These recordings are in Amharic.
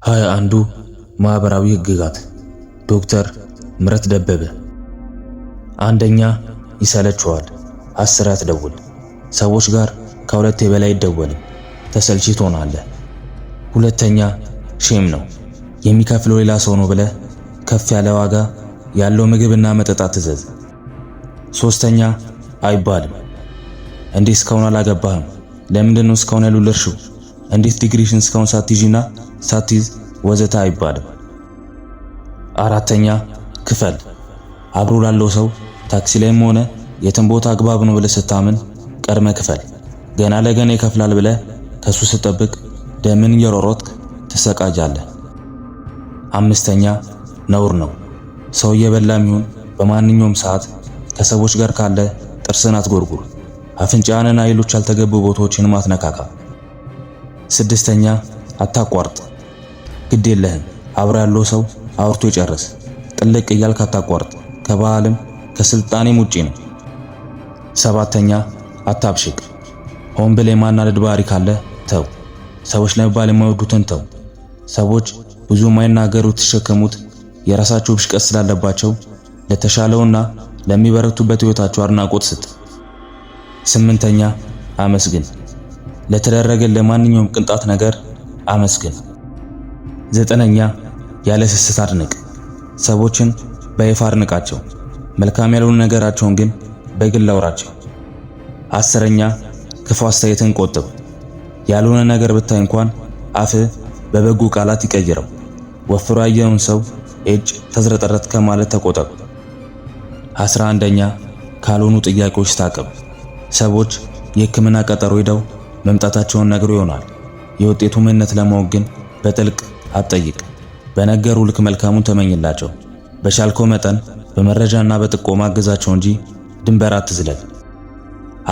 አንዱ ማህበራዊ ህግጋት ዶክተር ምረት ደበበ። አንደኛ ይሰለችዋል፣ 10 አትደውል። ሰዎች ጋር ከሁለቴ በላይ አይደወልም፣ ተሰልቺ ትሆናለህ። ሁለተኛ ሼም ነው፣ የሚከፍለው ሌላ ሰው ነው ብለህ ከፍ ያለ ዋጋ ያለው ምግብና መጠጥ አትዘዝ። ሶስተኛ አይባልም፣ እንዴት እስካሁን አላገባህም? ለምንድነው እስካሁን ያልወለድሽው? እንዴት ዲግሪሽን እስካሁን ሳትይዥና ሳትይዝ ወዘተ አይባልም። አራተኛ ክፈል፣ አብሮ ላለው ሰው ታክሲ ላይም ሆነ የትም ቦታ አግባብ ነው ብለህ ስታምን ቀድመ ክፈል። ገና ለገና ይከፍላል ብለህ ከሱ ስትጠብቅ ደምን እየሮሮጥክ ትሰቃጃለህ። አምስተኛ ነውር ነው፣ ሰው እየበላም ይሁን በማንኛውም ሰዓት ከሰዎች ጋር ካለ ጥርስን አትጎርጉር፣ አፍንጫህንና ሌሎች ያልተገቡ ቦታዎችን አትነካካ። ስድስተኛ አታቋርጥ፣ ግድ የለህም አብሮ ያለው ሰው አውርቶ ይጨርስ፣ ጥልቅ እያልክ አታቋርጥ፣ ከባህልም ከስልጣኔም ውጪ ነው። ሰባተኛ አታብሽቅ፣ ሆን ብለህ የማናደድ ባህሪ ካለ ተው፣ ሰዎች ለመባል የማይወዱትን ተው። ሰዎች ብዙ የማይናገሩት ተሸከሙት የራሳቸው ብሽቀት ስላለባቸው ለተሻለውና ለሚበረቱበት ህይወታቸው አድናቆት ስጥ። ስምንተኛ አመስግን፣ ለተደረገን ለማንኛውም ቅንጣት ነገር አመስግን። ዘጠነኛ ያለ ስስት አድንቅ፣ ሰዎችን በይፋ አድንቃቸው፣ መልካም ያልሆነ ነገራቸውን ግን በግል አውራቸው። አስረኛ ክፉ አስተያየትን ቆጥብ፣ ያልሆነ ነገር ብታይ እንኳን አፍህ በበጎ ቃላት ይቀይረው። ወፍሮ ያየውን ሰው እጅ ተዝረጠረት ከማለት ተቆጠብ። 11ኛ ካልሆኑ ጥያቄዎች ታቀብ፣ ሰዎች የህክምና ቀጠሮ ሄደው መምጣታቸውን ነግሮ ይሆናል። የውጤቱ ምንነት ለማወቅ ግን በጥልቅ አትጠይቅ። በነገሩ ልክ መልካሙን ተመኝላቸው። በቻልከው መጠን በመረጃና በጥቆማ አግዛቸው እንጂ ድንበር አትዝለል።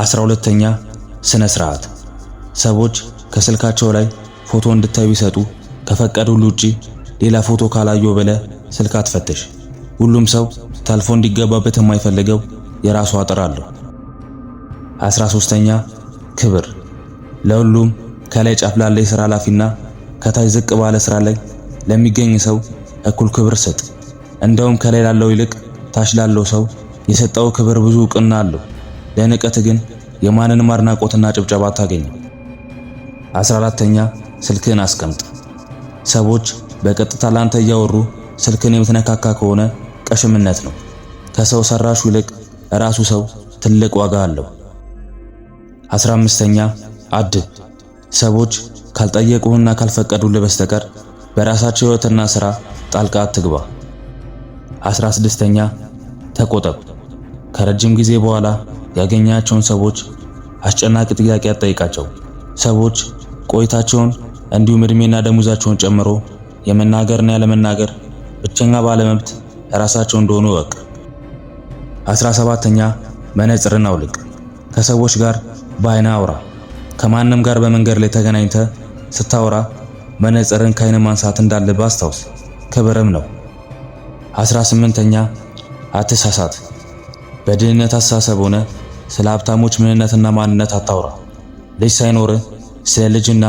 12ኛ ስነ ስርዓት፣ ሰዎች ከስልካቸው ላይ ፎቶ እንድታዩ ቢሰጡ ከፈቀዱሉ ውጪ ሌላ ፎቶ ካላየው ብለህ ስልክ አትፈትሽ። ሁሉም ሰው ታልፎ እንዲገባበት የማይፈልገው የራሱ አጥር አለው። 13ኛ ክብር፣ ለሁሉም ከላይ ጫፍ ላለ የሥራ ኃላፊና ከታች ዝቅ ባለ ስራ ላይ ለሚገኝ ሰው እኩል ክብር ስጥ። እንደውም ከላይ ላለው ይልቅ ታች ላለው ሰው የሰጠው ክብር ብዙ ዕውቅና አለው። ለንቀት ግን የማንንም አድናቆትና ጭብጨባ አታገኝም። 14ኛ ስልክህን አስቀምጥ፣ ሰዎች በቀጥታ ላንተ እያወሩ ስልክን የምትነካካ ከሆነ ቀሽምነት ነው። ከሰው ሰራሹ ይልቅ ራሱ ሰው ትልቅ ዋጋ አለው። 15ኛ አድብ፣ ሰዎች ካልጠየቁህና ካልፈቀዱልህ በስተቀር በራሳቸው ሕይወትና ሥራ ጣልቃ አትግባ። 16ኛ ተቆጠብ፣ ከረጅም ጊዜ በኋላ ያገኛቸውን ሰዎች አስጨናቂ ጥያቄ አትጠይቃቸው። ሰዎች ቆይታቸውን እንዲሁም እድሜና ደሞዛቸውን ጨምሮ የመናገርና ያለመናገር ብቸኛ ባለመብት ራሳቸው እንደሆኑ እወቅ። 17ኛ መነጽርን አውልቅ፣ ከሰዎች ጋር በዓይን አውራ። ከማንም ጋር በመንገድ ላይ ተገናኝተ ስታወራ መነጽርን ከዓይን ማንሳት እንዳለብህ አስታውስ፣ ክብርም ነው። 18ኛ አትሳሳት፣ በድህነት አስተሳሰብ ሆነ ስለ ሀብታሞች ምንነትና ማንነት አታውራ። ልጅ ሳይኖርህ ስለ ልጅና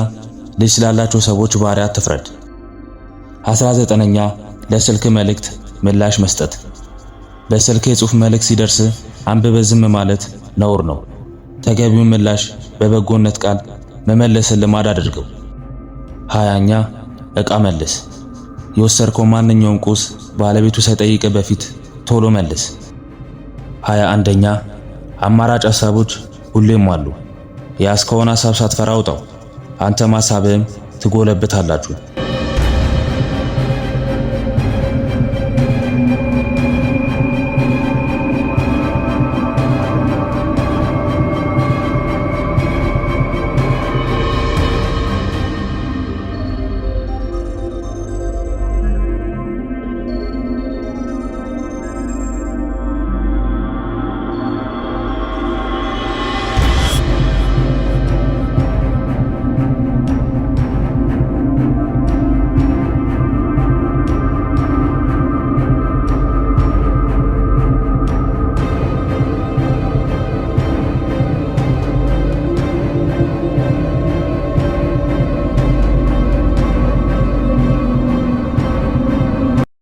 ልጅ ስላላቸው ሰዎች ባህሪ አትፍረድ። 19ኛ ለስልክ መልእክት ምላሽ መስጠት፣ በስልክ የጽሑፍ መልእክት ሲደርስ አንብበህ ዝም ማለት ነውር ነው። ተገቢውን ምላሽ በበጎነት ቃል መመለስን ልማድ አድርገው። 20ኛ ዕቃ መልስ፣ የወሰድከው ማንኛውም ቁስ ባለቤቱ ሳይጠይቅ በፊት ቶሎ መልስ። 21ኛ አማራጭ ሐሳቦች ሁሌም አሉ፣ የያዝከውን ሐሳብ ሳትፈራ አውጣው፣ አንተም ሐሳብህም ትጎለብታላችሁ።